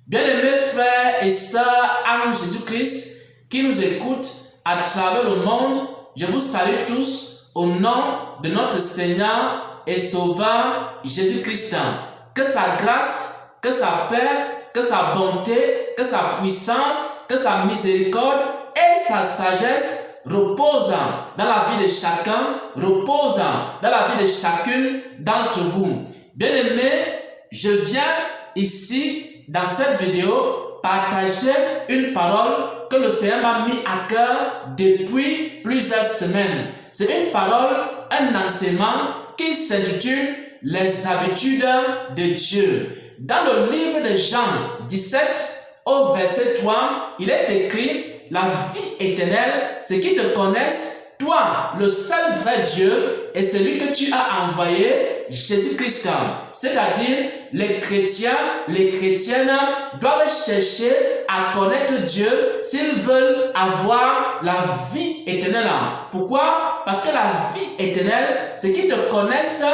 Bien-aimés frères et sœurs en Jésus-Christ qui nous écoutent à travers le monde, je vous salue tous au nom de notre Seigneur et Sauveur Jésus-Christ. Que sa grâce, que sa paix, que sa bonté, que sa puissance, que sa miséricorde et sa sagesse reposent dans la vie de chacun, reposent dans la vie de chacune d'entre vous. Bien-aimés, je viens ici dans cette vidéo partager une parole que le Seigneur m'a mis à cœur depuis plusieurs semaines. C'est une parole, un enseignement qui s'intitule Les habitudes de Dieu. Dans le livre de Jean 17 au verset 3, il est écrit: la vie éternelle, c'est qu'ils te connaissent, toi, le seul vrai Dieu, et celui que tu as envoyé, Jésus-Christ. C'est-à-dire, les chrétiens, les chrétiennes doivent chercher à connaître Dieu s'ils veulent avoir la vie éternelle. Pourquoi? Parce que la vie éternelle, c'est qu'ils te connaissent,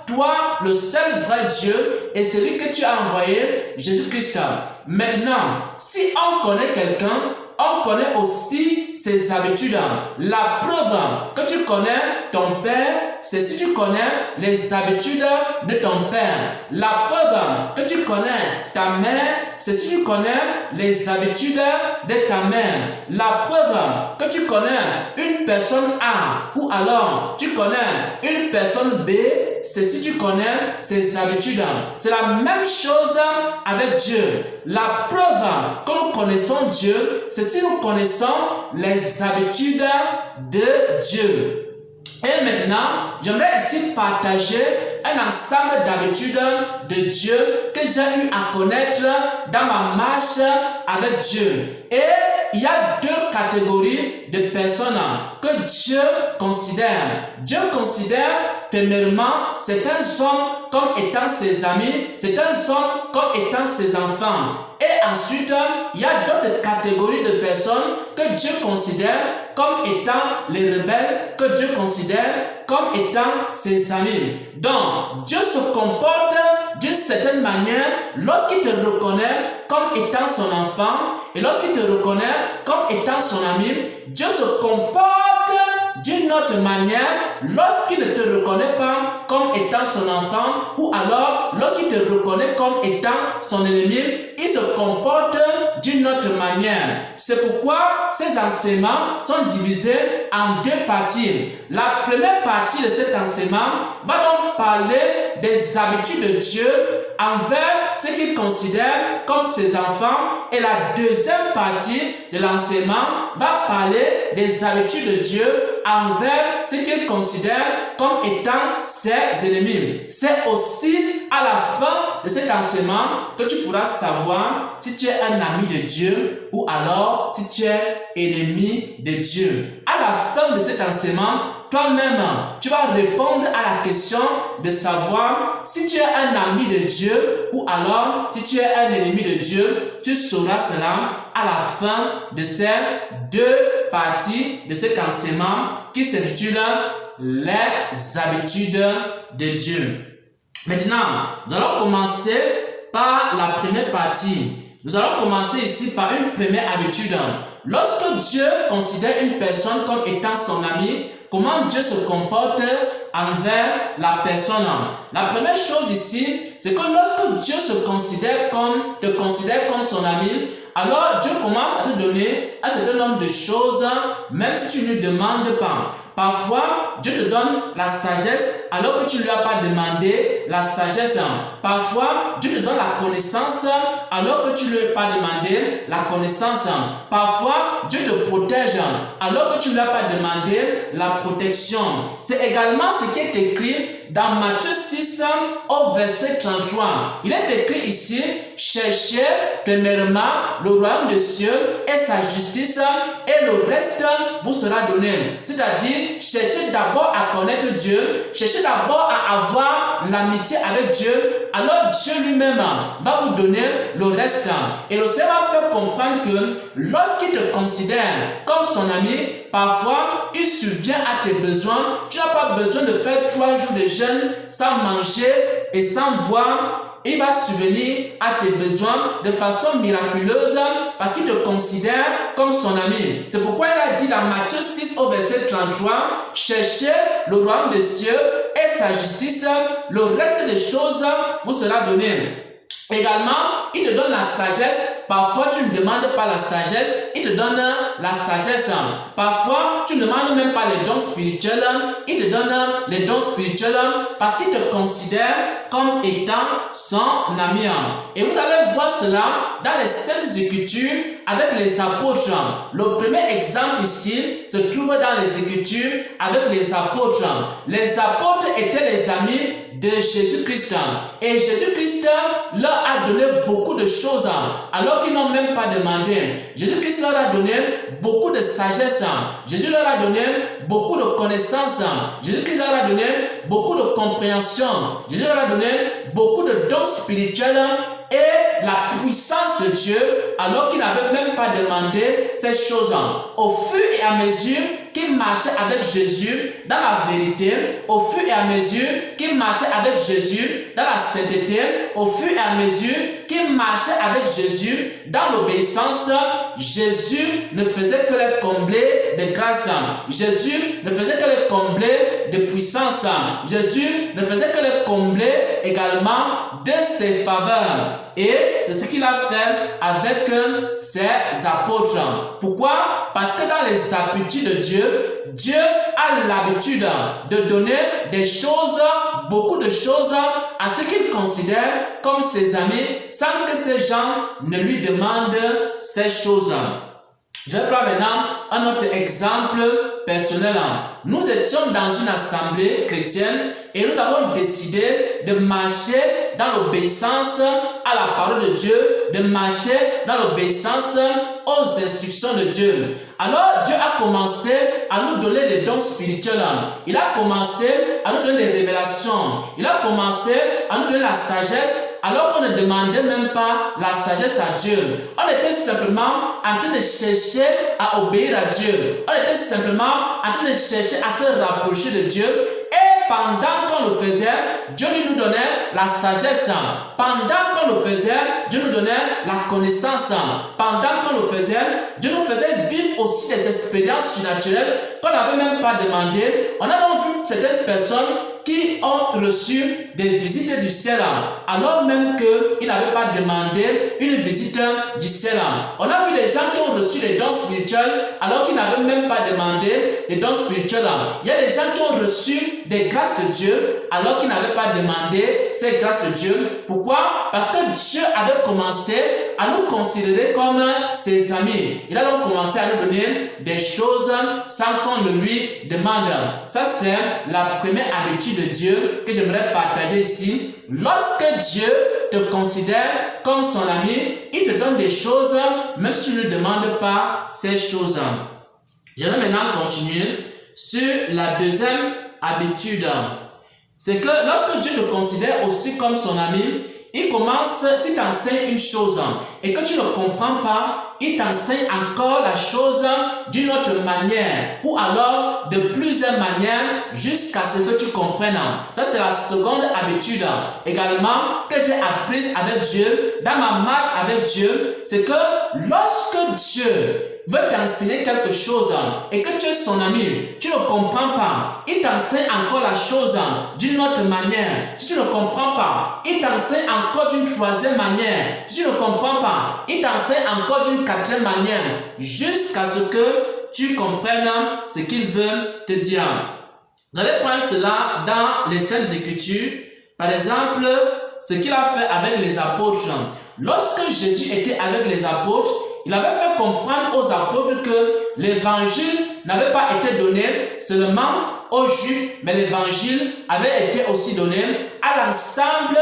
toi, le seul vrai Dieu, et celui que tu as envoyé, Jésus-Christ. Maintenant, si on connaît quelqu'un, on connaît aussi ses habitudes. La preuve que tu connais ton père, c'est si tu connais les habitudes de ton père. La preuve que tu connais ta mère, c'est si tu connais les habitudes de ta mère. La preuve que tu connais une personne A ou alors tu connais une personne B, c'est si tu connais ses habitudes. C'est la même chose avec Dieu. La preuve que nous connaissons Dieu, c'est si nous connaissons les habitudes de Dieu. Et maintenant, j'aimerais ici partager un ensemble d'habitudes de Dieu que j'ai eu à connaître dans ma marche avec Dieu. Et il y a deux catégories de personnes que Dieu considère. Dieu considère premièrement certains hommes comme étant ses amis, certains hommes comme étant ses enfants. Et ensuite, il y a d'autres catégories de personnes que Dieu considère comme étant les rebelles, que Dieu considère comme étant ses amis. Donc, Dieu se comporte d'une certaine manière lorsqu'il te reconnaît comme étant son enfant et lorsqu'il te reconnaît comme étant son ami. Dieu se comporte d'une autre manière lorsqu'il ne te reconnaît pas comme étant son enfant ou alors lorsqu'il te reconnaît comme étant son ennemi, il se comporte d'une autre manière. C'est pourquoi ces enseignements sont divisés en deux parties. La première partie de cet enseignement va donc parler des habitudes de Dieu envers ce qu'il considère comme ses enfants, et la deuxième partie de l'enseignement va parler des habitudes de Dieu envers ce qu'il considère comme étant ses ennemis. C'est aussi à la fin de cet enseignement que tu pourras savoir si tu es un ami de Dieu ou alors si tu es ennemi de Dieu. À la fin de cet enseignement, toi-même, tu vas répondre à la question de savoir si tu es un ami de Dieu ou alors si tu es un ennemi de Dieu. Tu sauras cela à la fin de ces deux parties de cet enseignement qui s'intitule Les habitudes de Dieu. Maintenant, nous allons commencer par la première partie. Nous allons commencer ici par une première habitude. Lorsque Dieu considère une personne comme étant son ami, comment Dieu se comporte envers la personne? La première chose ici, c'est que lorsque Dieu te considère comme son ami, alors Dieu commence à te donner un certain nombre de choses, même si tu ne lui demandes pas. Parfois, Dieu te donne la sagesse alors que tu ne lui as pas demandé la sagesse. Parfois, Dieu te donne la connaissance alors que tu ne lui as pas demandé la connaissance. Parfois, Dieu te protège alors que tu ne lui as pas demandé la protection. C'est également ce qui est écrit dans Matthieu 6 au verset 33. Il est écrit ici: cherchez premièrement le royaume des cieux et sa justice, et le reste vous sera donné. C'est-à-dire, cherchez d'abord à connaître Dieu, cherchez d'abord à avoir l'amitié avec Dieu, alors Dieu lui-même va vous donner le reste. Et le Seigneur va faire comprendre que lorsqu'il te considère comme son ami, parfois il subvient à tes besoins. Tu n'as pas besoin de faire 3 jours de jeûne sans manger et sans boire il va subvenir à tes besoins de façon miraculeuse parce qu'il te considère comme son ami. C'est pourquoi il a dit dans Matthieu 6 au verset 33, « Cherchez le royaume des cieux et sa justice, le reste des choses vous sera donné. » Également, il te donne la sagesse. Parfois, tu ne demandes pas la sagesse, il te donne la sagesse. Parfois, tu ne demandes même pas les dons spirituels, il te donne les dons spirituels parce qu'il te considère comme étant son ami. Et vous allez voir cela dans les Saintes Écritures avec les apôtres. Le premier exemple ici se trouve dans les Écritures avec les apôtres. Les apôtres étaient les amis de Jésus-Christ. Et Jésus-Christ leur a donné beaucoup de choses alors qu'ils n'ont même pas demandé. Jésus-Christ leur a donné beaucoup de sagesse. Jésus leur a donné beaucoup de connaissances. Jésus-Christ leur a donné beaucoup de compréhension. Jésus leur a donné beaucoup de dons spirituels et la puissance de Dieu alors qu'ils n'avaient même pas demandé ces choses. Au fur et à mesure qu'il marchait avec Jésus dans la vérité, au fur et à mesure qu'il marchait avec Jésus dans la sainteté, au fur et à mesure qu'il marchait avec Jésus dans l'obéissance, Jésus ne faisait que les combler de grâce. Jésus ne faisait que les combler de puissance. Jésus ne faisait que les combler également de ses faveurs. Et c'est ce qu'il a fait avec ses apôtres. Pourquoi? Parce que dans les habitudes de Dieu, Dieu a l'habitude de donner des choses, beaucoup de choses à ceux qu'il considère comme ses amis sans que ces gens ne lui demandent ces choses. Je vais prendre maintenant un autre exemple personnel. Nous étions dans une assemblée chrétienne et nous avons décidé de marcher dans l'obéissance à la parole de Dieu, de marcher dans l'obéissance aux instructions de Dieu. Alors Dieu a commencé à nous donner des dons spirituels. Il a commencé à nous donner des révélations. Il a commencé à nous donner la sagesse alors qu'on ne demandait même pas la sagesse à Dieu. On était simplement en train de chercher à obéir à Dieu. On était simplement en train de chercher à se rapprocher de Dieu. Et pendant qu'on le faisait, Dieu nous donnait la sagesse. Pendant qu'on le faisait, Dieu nous donnait la connaissance. Pendant qu'on le faisait, Dieu nous faisait vivre aussi des expériences surnaturelles qu'on n'avait même pas demandé. On a donc vu certaines personnes qui ont reçu des visites du ciel alors même qu'ils n'avaient pas demandé une visite du ciel. On a vu des gens qui ont reçu des dons spirituels alors qu'ils n'avaient même pas demandé des dons spirituels. Il y a des gens qui ont reçu des grâces de Dieu alors qu'ils n'avaient pas demandé ces grâces de Dieu. Pourquoi? Parce que Dieu avait commencé à nous considérer comme ses amis. Il a donc commencé à nous donner des choses sans qu'on ne lui demande. Ça, c'est la première habitude de Dieu que j'aimerais partager ici. Lorsque Dieu te considère comme son ami, il te donne des choses même si tu ne demandes pas ces choses. Je vais maintenant continuer sur la deuxième habitude. C'est que lorsque Dieu te considère aussi comme son ami, il commence, s'il t'enseigne une chose et que tu ne comprends pas, il t'enseigne encore la chose d'une autre manière ou alors de plusieurs manières jusqu'à ce que tu comprennes. Ça, c'est la seconde habitude également que j'ai apprise avec Dieu, dans ma marche avec Dieu, c'est que lorsque Dieu veut t'enseigner quelque chose et que tu es son ami, tu ne comprends pas, il t'enseigne encore la chose d'une autre manière. Si tu ne comprends pas, il t'enseigne encore d'une troisième manière. Si tu ne comprends pas, il t'enseigne encore d'une quatrième manière jusqu'à ce que tu comprennes ce qu'il veut te dire. Vous allez prendre cela dans les Saintes Écritures. Par exemple, ce qu'il a fait avec les apôtres. Lorsque Jésus était avec les apôtres, il avait fait comprendre aux apôtres que l'évangile n'avait pas été donné seulement aux Juifs, mais l'évangile avait été aussi donné à l'ensemble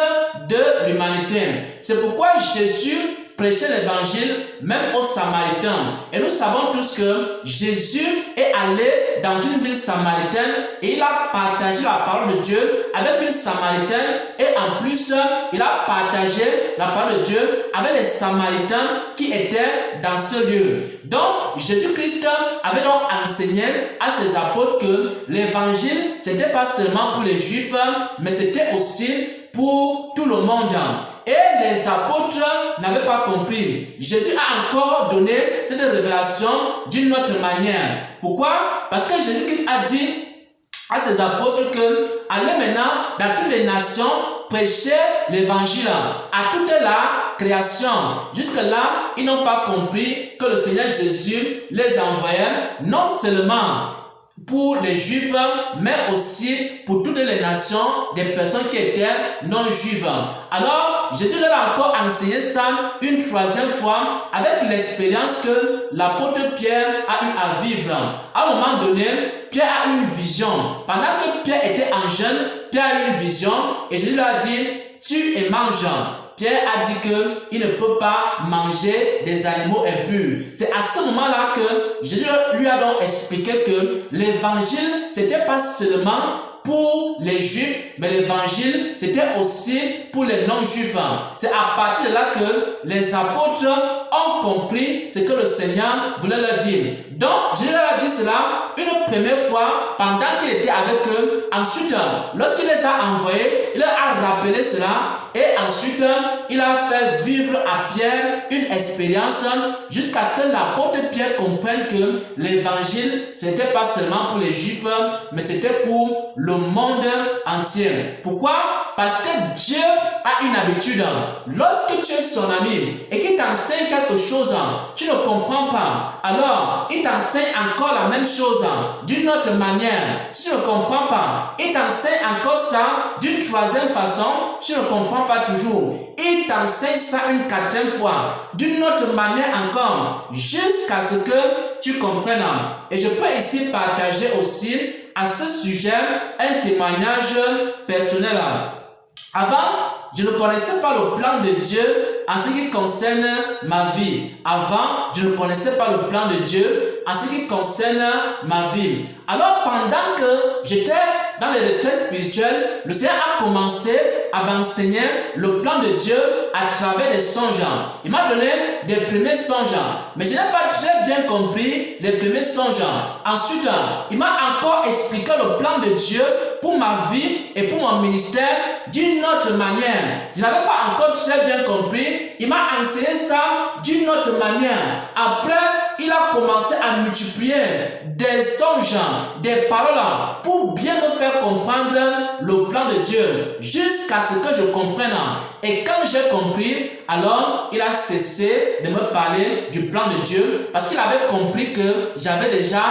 de l'humanité. C'est pourquoi Jésus prêchait l'évangile même aux Samaritains. Et nous savons tous que Jésus est allé dans une ville samaritaine et il a partagé la parole de Dieu avec une Samaritaine et en plus, il a partagé la parole de Dieu avec les Samaritains qui étaient dans ce lieu. Donc, Jésus-Christ avait donc enseigné à ses apôtres que l'évangile, ce n'était pas seulement pour les Juifs, mais c'était aussi pour tout le monde. Et les apôtres n'avaient pas compris. Jésus a encore donné cette révélation d'une autre manière. Pourquoi? Parce que Jésus-Christ a dit à ses apôtres que allez maintenant dans toutes les nations prêcher l'évangile à toute la création. Jusque-là, ils n'ont pas compris que le Seigneur Jésus les envoyait non seulement pour les Juifs, mais aussi pour toutes les nations, des personnes qui étaient non-juives. Alors, Jésus leur a encore enseigné ça une troisième fois avec l'expérience que l'apôtre Pierre a eu à vivre. À un moment donné, Pierre a eu une vision. Pendant que Pierre était en jeûne, Pierre a eu une vision et Jésus lui a dit, tue et mange. Pierre a dit qu'il ne peut pas manger des animaux impurs. C'est à ce moment-là que Jésus lui a donc expliqué que l'évangile, ce n'était pas seulement pour les Juifs, mais l'évangile, c'était aussi pour les non-Juifs. C'est à partir de là que les apôtres ont compris ce que le Seigneur voulait leur dire. Donc, Jésus leur a dit cela une première fois pendant qu'il était avec eux. Ensuite, lorsqu'il les a envoyés, il leur a rappelé cela. Et ensuite, il a fait vivre à Pierre une expérience jusqu'à ce que l'apôtre Pierre comprenne que l'évangile, ce n'était pas seulement pour les Juifs, mais c'était pour le monde entier. Pourquoi? Parce que Dieu a une habitude. Lorsque tu es son ami et qu'il t'enseigne quelque chose, tu ne comprends pas. Alors, il t'enseigne encore la même chose d'une autre manière. Si tu ne comprends pas, il t'enseigne encore ça d'une troisième façon. Tu ne comprends pas toujours. Il t'enseigne ça une quatrième fois, d'une autre manière encore, jusqu'à ce que tu comprennes. Et je peux ici partager aussi à ce sujet un témoignage personnel. Avant, je ne connaissais pas le plan de Dieu en ce qui concerne ma vie. Avant, je ne connaissais pas le plan de Dieu en ce qui concerne ma vie. Alors, pendant que j'étais dans les retraites spirituelles, le Seigneur a commencé à m'enseigner le plan de Dieu à travers des songes. Il m'a donné des premiers songes, mais je n'ai pas très bien compris les premiers songes. Ensuite, il m'a encore expliqué le plan de Dieu pour ma vie et pour mon ministère d'une autre manière. Je n'avais pas encore très bien compris. Il m'a enseigné ça d'une autre manière. Après, il a commencé à multiplier des songes, des paroles pour bien me faire comprendre le plan de Dieu jusqu'à ce que je comprenne. Et quand j'ai compris, alors il a cessé de me parler du plan de Dieu parce qu'il avait compris que j'avais déjà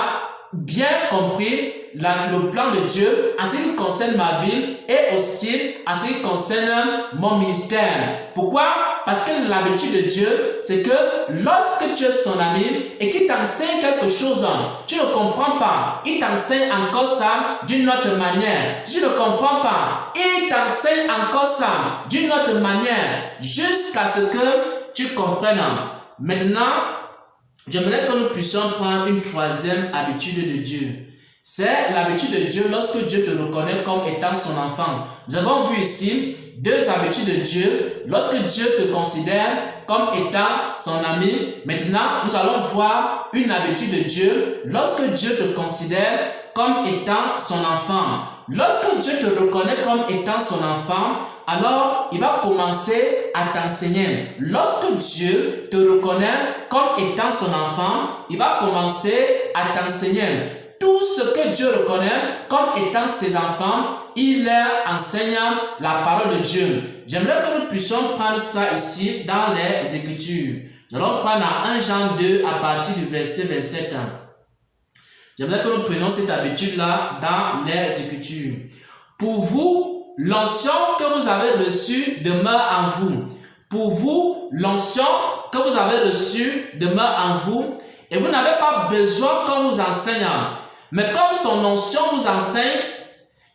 bien compris le plan de Dieu en ce qui concerne ma vie et aussi en ce qui concerne mon ministère. Pourquoi? Parce que l'habitude de Dieu, c'est que lorsque tu es son ami et qu'il t'enseigne quelque chose, tu ne comprends pas, il t'enseigne encore ça d'une autre manière. Si tu ne comprends pas, il t'enseigne encore ça d'une autre manière jusqu'à ce que tu comprennes. Maintenant, j'aimerais que nous puissions prendre une troisième habitude de Dieu. C'est l'habitude de Dieu lorsque Dieu te reconnaît comme étant son enfant. Nous avons vu ici deux habitudes de Dieu. Lorsque Dieu te considère comme étant son ami, maintenant nous allons voir une habitude de Dieu lorsque Dieu te considère comme étant son enfant. Lorsque Dieu te reconnaît comme étant son enfant, alors il va commencer à t'enseigner. Lorsque Dieu te reconnaît comme étant son enfant, il va commencer à t'enseigner. Tout ce que Dieu reconnaît comme étant ses enfants, il leur enseigne la parole de Dieu. J'aimerais que nous puissions prendre ça ici dans les Écritures. Nous allons prendre 1 Jean 2 à partir du verset 27. J'aimerais que nous prenions cette habitude-là dans les Écritures. Pour vous, l'onction que vous avez reçue demeure en vous. Pour vous, l'onction que vous avez reçue demeure en vous. Et vous n'avez pas besoin qu'on vous enseigne. Mais comme son onction vous enseigne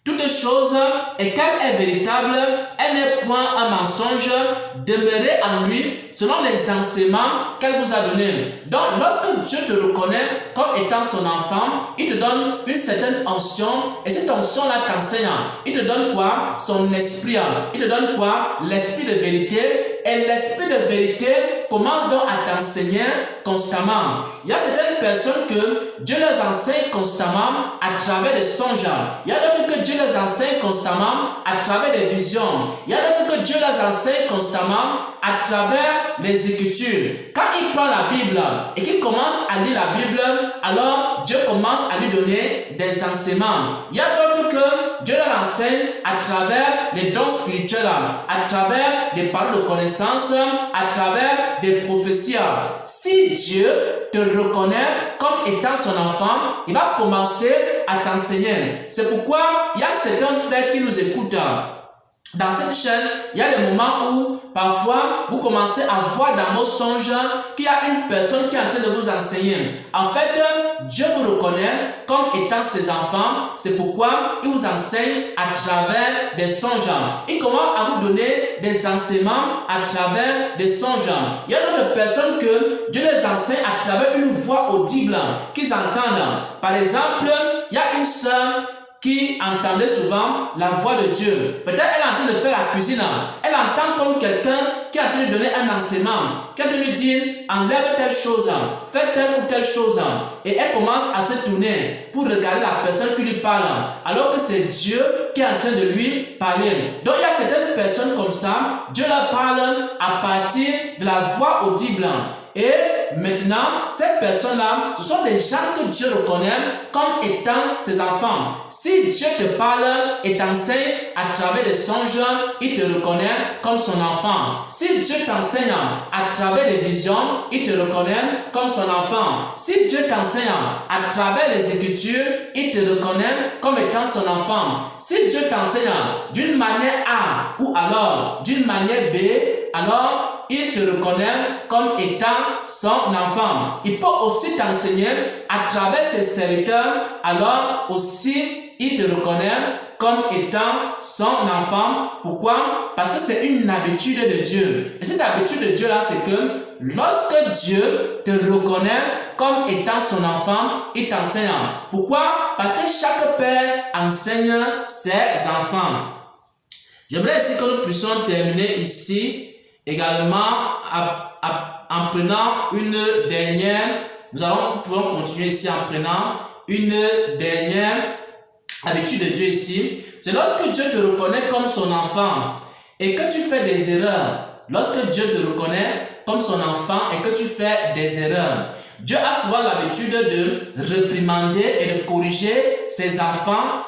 toutes choses et qu'elle est véritable, elle n'est point un mensonge, demeurez en lui selon les enseignements qu'elle vous a donnés. Donc, lorsque Dieu te reconnaît comme étant son enfant, il te donne une certaine onction et cette onction-là t'enseigne. Il te donne quoi? Son esprit. Il te donne quoi? L'esprit de vérité et l'esprit de vérité commence donc à t'enseigner constamment. Il y a certaines personnes que Dieu les enseigne constamment à travers des songes. Il y a d'autres que Dieu les enseigne constamment à travers des visions. Il y a d'autres que Dieu les enseigne constamment à travers les Écritures. Quand il prend la Bible et qu'il commence à lire la Bible, alors Dieu commence à lui donner des enseignements. Il y a d'autres que Dieu leur enseigne à travers les dons spirituels, à travers des paroles de connaissance, à travers des prophéties. Si Dieu te reconnaît comme étant son enfant, il va commencer à t'enseigner. C'est pourquoi il y a certains frères qui nous écoutent. Dans cette chaîne, il y a des moments où parfois vous commencez à voir dans vos songes qu'il y a une personne qui est en train de vous enseigner. En fait, Dieu vous reconnaît comme étant ses enfants. C'est pourquoi il vous enseigne à travers des songes. Il commence à vous donner des enseignements à travers des songes. Il y a d'autres personnes que Dieu les enseigne à travers une voix audible qu'ils entendent. Par exemple, il y a une sœur qui entendait souvent la voix de Dieu. Peut-être elle est en train de faire la cuisine. Elle entend comme quelqu'un qui est en train de donner un enseignement, qui est en train de lui dire enlève telle chose, fais telle ou telle chose. Et elle commence à se tourner pour regarder la personne qui lui parle, alors que c'est Dieu qui est en train de lui parler. Donc il y a certaines personnes comme ça, Dieu leur parle à partir de la voix audible. Et maintenant, ces personnes-là, ce sont des gens que Dieu reconnaît comme étant ses enfants. Si Dieu te parle et t'enseigne à travers des songes, il te reconnaît comme son enfant. Si Dieu t'enseigne à travers des visions, il te reconnaît comme son enfant. Si Dieu t'enseigne à travers les Écritures, il te reconnaît comme étant son enfant. Si Dieu t'enseigne d'une manière A ou alors d'une manière B, alors il te reconnaît comme étant son enfant. Il peut aussi t'enseigner à travers ses serviteurs, alors aussi il te reconnaît comme étant son enfant. Pourquoi? Parce que c'est une habitude de Dieu. Et cette habitude de Dieu là, c'est que lorsque Dieu te reconnaît comme étant son enfant, il t'enseigne. Pourquoi? Parce que chaque père enseigne ses enfants. J'aimerais ici que nous puissions terminer ici également en prenant une dernière, nous pouvons continuer ici en prenant une dernière habitude de Dieu ici. C'est lorsque Dieu te reconnaît comme son enfant et que tu fais des erreurs. Lorsque Dieu te reconnaît comme son enfant et que tu fais des erreurs. Dieu a souvent l'habitude de réprimander et de corriger ses enfants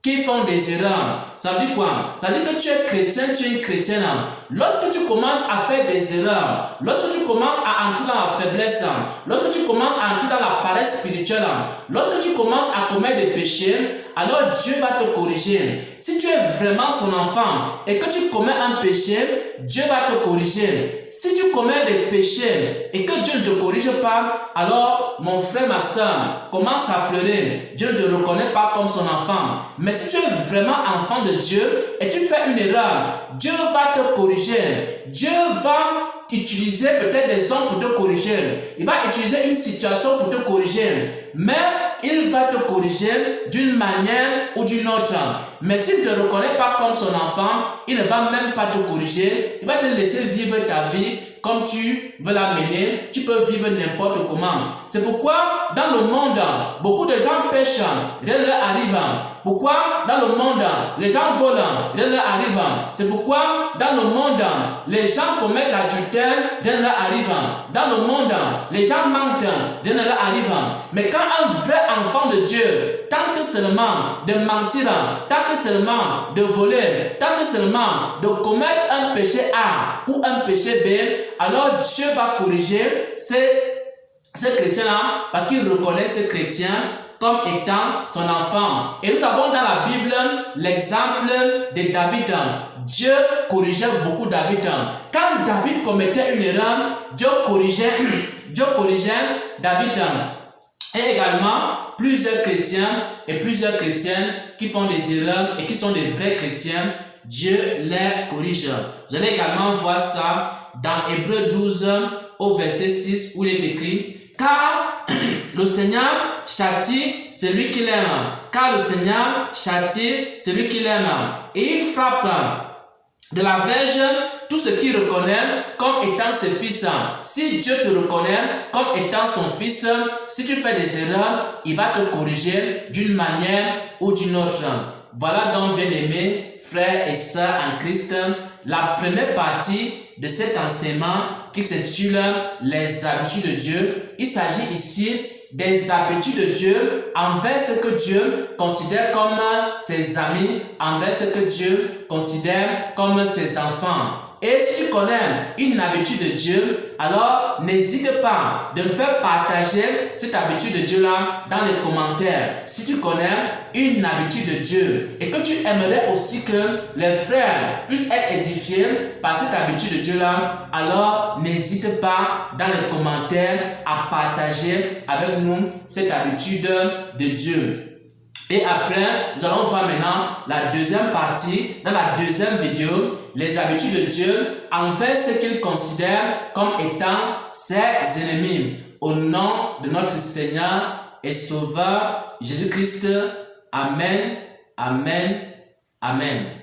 qui font des erreurs. Ça veut dire quoi? Ça veut dire que tu es chrétien, tu es une chrétienne. Lorsque tu commences à faire des erreurs, lorsque tu commences à entrer dans la faiblesse, lorsque tu commences à entrer dans la paresse spirituelle, lorsque tu commences à commettre des péchés, alors Dieu va te corriger. Si tu es vraiment son enfant et que tu commets un péché, Dieu va te corriger. Si tu commets des péchés et que Dieu ne te corrige pas, alors mon frère, ma soeur, commence à pleurer. Dieu ne te reconnaît pas comme son enfant. Mais si tu es vraiment enfant de Dieu et tu fais une erreur, Dieu va te corriger. Dieu va utiliser peut-être des hommes pour te corriger. Il va utiliser une situation pour te corriger. Mais il va te corriger d'une manière ou d'une autre. Mais s'il ne te reconnaît pas comme son enfant, il ne va même pas te corriger. Il va te laisser vivre ta vie comme tu veux la mener. Tu peux vivre n'importe comment. C'est pourquoi dans le monde, beaucoup de gens pêchent, rien ne leur arrive. Pourquoi dans le monde, les gens volent, rien ne leur arrive. C'est pourquoi dans le monde, les gens commettent l'adultère, rien ne leur arrive. Dans le monde, les gens mentent, rien ne leur arrive. Mais quand un vrai enfant de Dieu tente seulement de mentir, tente seulement de voler, tente seulement de commettre un péché A ou un péché B, alors Dieu va corriger ce chrétien-là parce qu'il reconnaît ce chrétien comme étant son enfant. Et nous avons dans la Bible l'exemple de David. Dieu corrigeait beaucoup David. Quand David commettait une erreur, Dieu corrigeait David. Et également, plusieurs chrétiens et plusieurs chrétiennes qui font des erreurs et qui sont des vrais chrétiens, Dieu les corrige. Vous allez également voir ça dans Hébreux 12 au verset 6 où il est écrit « Car le Seigneur châtie celui qui l'aime. Car le Seigneur châtie celui qui l'aime. Et il frappe de la verge tout ce qu'il reconnaît comme étant ses fils. Si Dieu te reconnaît comme étant son fils, si tu fais des erreurs, il va te corriger d'une manière ou d'une autre. Voilà donc, bien-aimés, frères et sœurs en Christ, la première partie de cet enseignement qui s'intitule Les habitudes de Dieu. Il s'agit ici des habitudes de Dieu envers ce que Dieu considère comme ses amis, envers ce que Dieu considère comme ses enfants. Et si tu connais une habitude de Dieu, alors n'hésite pas de me faire partager cette habitude de Dieu-là dans les commentaires. Si tu connais une habitude de Dieu et que tu aimerais aussi que les frères puissent être édifiés par cette habitude de Dieu-là, alors n'hésite pas dans les commentaires à partager avec nous cette habitude de Dieu. Et après, nous allons voir maintenant la deuxième partie, dans la deuxième vidéo, les habitudes de Dieu envers ce qu'il considère comme étant ses ennemis. Au nom de notre Seigneur et Sauveur Jésus-Christ. Amen, Amen, Amen.